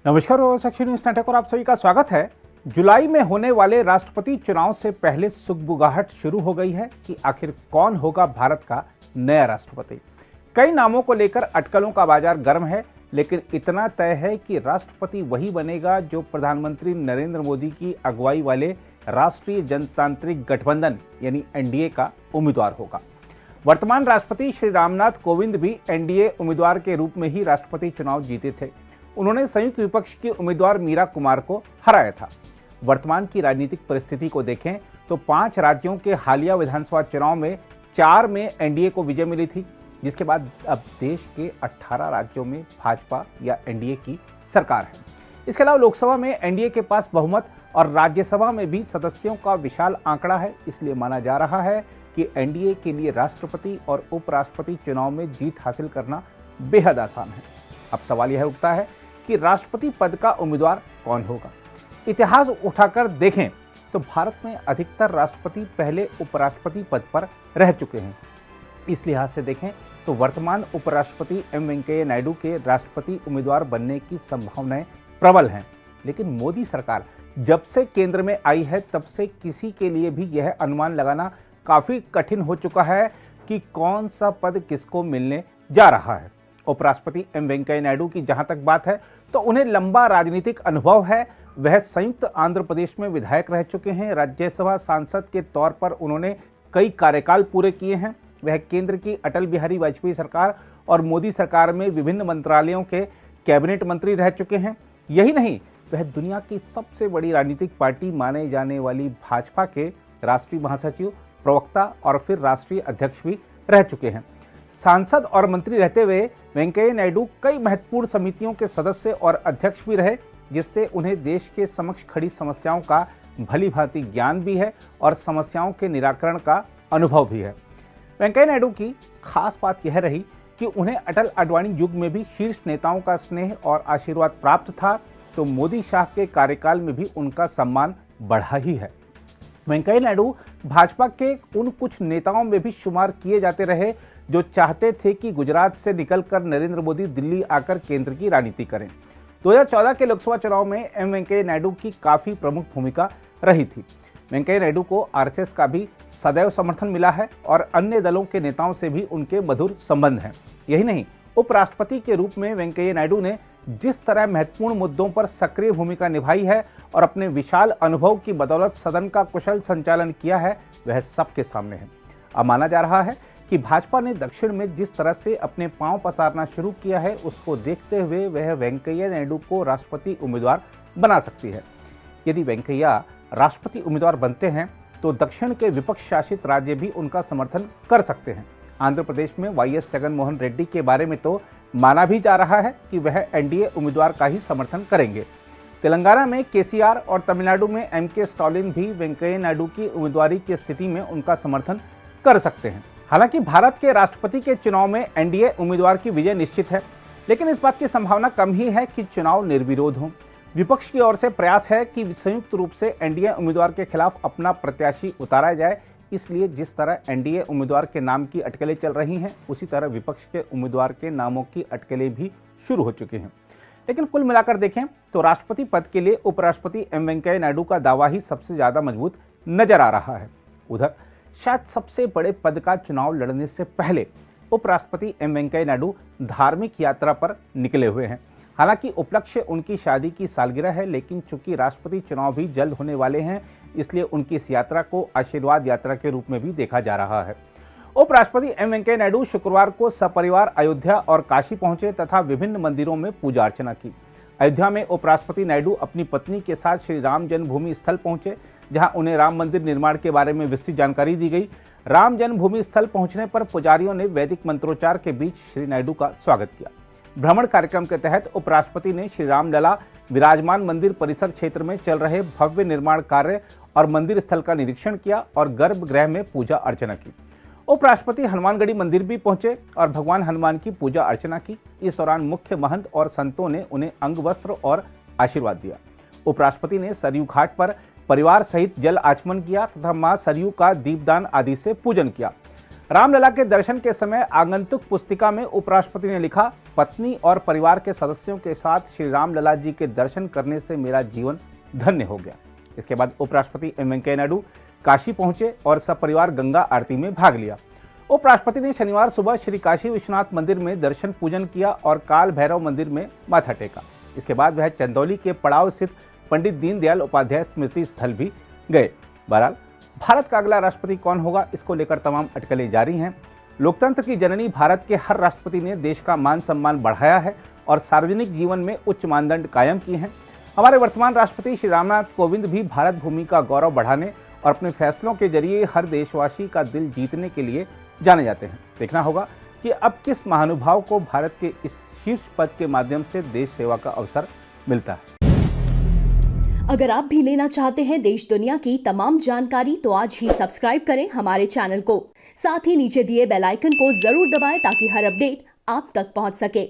नमस्कार और साक्षी news network और आप सभी का स्वागत है। जुलाई में होने वाले राष्ट्रपति चुनाव से पहले सुगबुगाहट शुरू हो गई है कि आखिर कौन होगा भारत का नया राष्ट्रपति। कई नामों को लेकर अटकलों का बाजार गर्म है, लेकिन इतना तय है कि राष्ट्रपति वही बनेगा जो प्रधानमंत्री नरेंद्र मोदी की अगुवाई वाले राष्ट्रीय जनतांत्रिक गठबंधन यानी एनडीए का उम्मीदवार होगा। वर्तमान राष्ट्रपति श्री रामनाथ कोविंद भी एनडीए उम्मीदवार के रूप में ही राष्ट्रपति चुनाव जीते थे। उन्होंने संयुक्त विपक्ष की उम्मीदवार मीरा कुमार को हराया था। वर्तमान की राजनीतिक परिस्थिति को देखें तो 5 राज्यों के हालिया विधानसभा चुनाव में 4 में एनडीए को विजय मिली थी, जिसके बाद अब देश के 18 राज्यों में भाजपा या एनडीए की सरकार है। इसके अलावा लोकसभा में एनडीए के पास बहुमत और राज्यसभा में भी सदस्यों का विशाल आंकड़ा है। इसलिए माना जा रहा है कि एनडीए के लिए राष्ट्रपति और उपराष्ट्रपति चुनाव में जीत हासिल करना बेहद आसान है। अब सवाल यह उठता है कि राष्ट्रपति पद का उम्मीदवार कौन होगा। इतिहास उठाकर देखें तो भारत में अधिकतर राष्ट्रपति पहले उपराष्ट्रपति पद पर रह चुके हैं। इस लिहाज से देखें तो वर्तमान उपराष्ट्रपति एम वेंकैया नायडू के राष्ट्रपति उम्मीदवार बनने की संभावनाएं प्रबल हैं। लेकिन मोदी सरकार जब से केंद्र में आई है तब से किसी के लिए भी यह अनुमान लगाना काफी कठिन हो चुका है कि कौन सा पद किसको मिलने जा रहा है। उपराष्ट्रपति एम वेंकैया नायडू की जहां तक बात है तो उन्हें लंबा राजनीतिक अनुभव है। वह संयुक्त आंध्र प्रदेश में विधायक रह चुके हैं। राज्यसभा सांसद के तौर पर उन्होंने कई कार्यकाल पूरे किए हैं। वह केंद्र की अटल बिहारी वाजपेयी सरकार और मोदी सरकार में विभिन्न मंत्रालयों के कैबिनेट मंत्री रह चुके हैं। यही नहीं, वह दुनिया की सबसे बड़ी राजनीतिक पार्टी माने जाने वाली भाजपा के राष्ट्रीय महासचिव, प्रवक्ता और फिर राष्ट्रीय अध्यक्ष भी रह चुके हैं। सांसद और मंत्री रहते हुए वेंकैया नायडू कई महत्वपूर्ण समितियों के सदस्य और अध्यक्ष भी रहे, जिससे उन्हें देश के समक्ष खड़ी समस्याओं का भली भांति ज्ञान भी है और समस्याओं के निराकरण का अनुभव भी है। वेंकैया नायडू की खास बात यह रही कि उन्हें अटल आडवाणी युग में भी शीर्ष नेताओं का स्नेह और आशीर्वाद प्राप्त था, तो मोदी शाह के कार्यकाल में भी उनका सम्मान बढ़ा ही है। वेंकैया नायडू भाजपा के उन कुछ नेताओं में भी शुमार किए जाते रहे जो चाहते थे कि गुजरात से निकलकर नरेंद्र मोदी दिल्ली आकर केंद्र की राजनीति करें। 2014 के लोकसभा चुनाव में एम वेंकैया नायडू की काफी प्रमुख भूमिका रही थी। वेंकैया नायडू को आरएसएस का भी सदैव समर्थन मिला है और अन्य दलों के नेताओं से भी उनके मधुर संबंध हैं। यही नहीं, उपराष्ट्रपति के रूप में वेंकैया नायडू ने जिस तरह महत्वपूर्ण मुद्दों पर सक्रिय भूमिका निभाई है और अपने विशाल अनुभव की बदौलत सदन का कुशल संचालन किया है, वह सबके सामने है। अब माना जा रहा है कि भाजपा ने दक्षिण में जिस तरह से अपने पांव पसारना शुरू किया है, उसको देखते हुए वह वेंकैया नायडू को राष्ट्रपति उम्मीदवार बना सकती है। यदि वेंकैया राष्ट्रपति उम्मीदवार बनते हैं तो दक्षिण के विपक्ष शासित राज्य भी उनका समर्थन कर सकते हैं। आंध्र प्रदेश में वाईएस जगनमोहन रेड्डी के बारे में तो माना भी जा रहा है कि वह एनडीए उम्मीदवार का ही समर्थन करेंगे। तेलंगाना में केसीआर और तमिलनाडु में एमके स्टालिन भी वेंकैया नायडू की उम्मीदवारी की स्थिति में उनका समर्थन कर सकते हैं। हालांकि भारत के राष्ट्रपति के चुनाव में एनडीए उम्मीदवार की विजय निश्चित है, लेकिन इस बात की संभावना कम ही है कि चुनाव निर्विरोध हो। विपक्ष की ओर से प्रयास है कि संयुक्त रूप से एनडीए उम्मीदवार के खिलाफ अपना प्रत्याशी उतारा जाए। इसलिए जिस तरह एनडीए उम्मीदवार के नाम की अटकलें चल रही हैं, उसी तरह विपक्ष के उम्मीदवार के नामों की अटकलें भी शुरू हो चुकी हैं। लेकिन कुल मिलाकर देखें तो राष्ट्रपति पद के लिए उपराष्ट्रपति एम वेंकैया नायडू का दावा ही सबसे ज्यादा मजबूत नजर आ रहा है। उधर शायद सबसे बड़े पद का चुनाव लड़ने से पहले उपराष्ट्रपति एम वेंकैया नायडू धार्मिक यात्रा पर निकले हुए हैं। हालांकि उपलक्ष्य उनकी शादी की सालगिरह है, लेकिन चूंकि राष्ट्रपति चुनाव भी जल्द होने वाले हैं, इसलिए उनकी इस यात्रा को आशीर्वाद यात्रा के रूप में भी देखा जा रहा है। उपराष्ट्रपति एम वेंकैया नायडू शुक्रवार को सपरिवार अयोध्या और काशी पहुंचे तथा विभिन्न मंदिरों में पूजा अर्चना की। अयोध्या में उपराष्ट्रपति नायडू अपनी पत्नी के साथ श्री राम जन्मभूमि स्थल पहुंचे, जहां उन्हें राम मंदिर निर्माण के बारे में विस्तृत जानकारी दी गई। राम जन्मभूमि स्थल पहुंचने पर पुजारियों ने वैदिक मंत्रोच्चार के बीच श्री नायडू का स्वागत किया। भ्रमण कार्यक्रम के तहत उपराष्ट्रपति ने श्री रामलला विराजमान मंदिर परिसर क्षेत्र में चल रहे भव्य निर्माण कार्य और मंदिर स्थल का निरीक्षण किया और गर्भगृह में पूजा अर्चना की। उपराष्ट्रपति हनुमानगढ़ी मंदिर भी पहुंचे और भगवान हनुमान की पूजा अर्चना की। इस दौरान मुख्य महंत और संतों ने उन्हें अंग वस्त्र और आशीर्वाद दिया। उपराष्ट्रपति ने सरयू घाट पर परिवार सहित जल आचमन किया तथा मां सरयू का दीपदान आदि से पूजन किया। रामलला के दर्शन के समय आगंतुक पुस्तिका में उपराष्ट्रपति ने लिखा, पत्नी और परिवार के सदस्यों के साथ श्री रामलला जी के दर्शन करने से मेरा जीवन धन्य हो गया। इसके बाद उपराष्ट्रपति एम वेंकैया नायडू काशी पहुंचे और सपरिवार गंगा आरती में भाग लिया। उपराष्ट्रपति ने शनिवार सुबह श्री काशी विश्वनाथ मंदिर में दर्शन पूजन किया और काल भैरव मंदिर में माथा टेका। इसके बाद वह चंदौली के पड़ाव स्थित पंडित दीनदयाल उपाध्याय स्मृति स्थल भी गए। बहरहाल भारत का अगला राष्ट्रपति कौन होगा, इसको लेकर तमाम अटकलें जारी हैं। लोकतंत्र की जननी भारत के हर राष्ट्रपति ने देश का मान सम्मान बढ़ाया है और सार्वजनिक जीवन में उच्च मानदंड कायम किए हैं। हमारे वर्तमान राष्ट्रपति श्री रामनाथ कोविंद भी भारत भूमि का गौरव बढ़ाने और अपने फैसलों के जरिए हर देशवासी का दिल जीतने के लिए जाने जाते हैं। देखना होगा कि अब किस महानुभाव को भारत के इस शीर्ष पद के माध्यम से देश सेवा का अवसर मिलता है। अगर आप भी लेना चाहते हैं देश दुनिया की तमाम जानकारी तो आज ही सब्सक्राइब करें हमारे चैनल को। साथ ही नीचे दिए बेल आइकन को जरूर दबाएं ताकि हर अपडेट आप तक पहुंच सके।